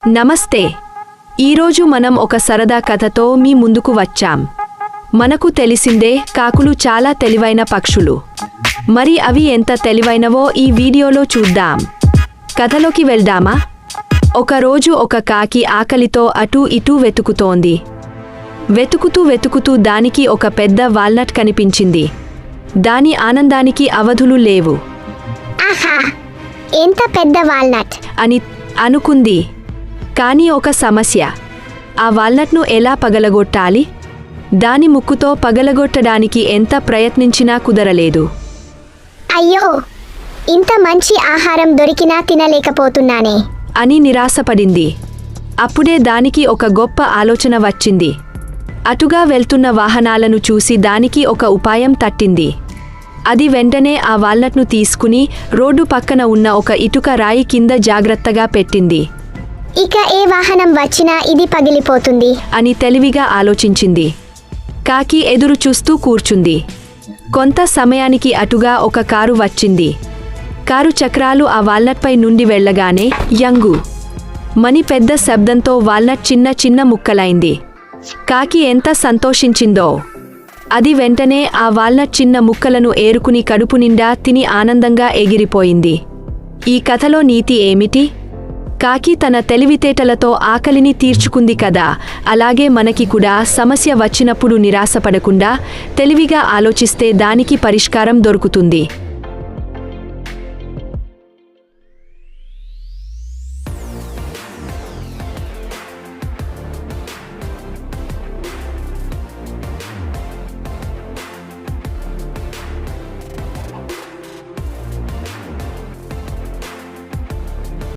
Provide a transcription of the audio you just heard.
నమస్తే. ఈరోజు మనం ఒక సరదా కథతో మీ ముందుకు వచ్చాం. మనకు తెలిసిందే, కాకులు చాలా తెలివైన పక్షులు. మరి అవి ఎంత తెలివైనవో ఈ వీడియోలో చూద్దాం. కథలోకి వెళ్దామా? ఒకరోజు ఒక కాకి ఆకలితో అటూ ఇటూ వెతుకుతోంది. వెతుకుతూ దానికి ఒక పెద్ద వాల్నట్ కనిపించింది. దాని ఆనందానికి అవధులు లేవు. ఆహా, ఎంత పెద్ద వాల్నట్ అని అనుకుంది. కానీ ఒక సమస్య. ఆ వాల్నట్ను ఎలా పగలగొట్టాలి? దాని ముక్కుతో పగలగొట్టడానికి ఎంత ప్రయత్నించినా కుదరలేదు. అయ్యో, ఇంత మంచి ఆహారం దొరికినా తినలేకపోతున్నానే అని నిరాశపడింది. అప్పుడే దానికి ఒక గొప్ప ఆలోచన వచ్చింది. అటుగా వెళ్తున్న వాహనాలను చూసి దానికి ఒక ఉపాయం తట్టింది. అది వెంటనే ఆ వాల్నట్ను తీసుకుని రోడ్డు పక్కన ఉన్న ఒక ఇటుక రాయి కింద జాగ్రత్తగా పెట్టింది. ఇక ఏ వాహనం వచ్చినా ఇది పగిలిపోతుంది అని తెలివిగా ఆలోచించింది. కాకి ఎదురు చూస్తూ కూర్చుంది. కొంత సమయానికి అటుగా ఒక కారు వచ్చింది. కారు చక్రాలు ఆ వాల్నట్పై నుండి వెళ్ళగానే యంగు మని పెద్ద శబ్దంతో వాల్నట్ చిన్న ముక్కలైంది. కాకి ఎంత సంతోషించిందో! అది వెంటనే ఆ వాల్నట్ చిన్న ముక్కలను ఏరుకుని కడుపు నిండా తిని ఆనందంగా ఎగిరిపోయింది. ఈ కథలో నీతి ఏమిటి? కాకి తన తెలివితేటలతో ఆకలిని తీర్చుకుంది కదా, అలాగే మనకి కూడా సమస్య వచ్చినప్పుడు నిరాశపడకుండా తెలివిగా ఆలోచిస్తే దానికి పరిష్కారం దొరుకుతుంది.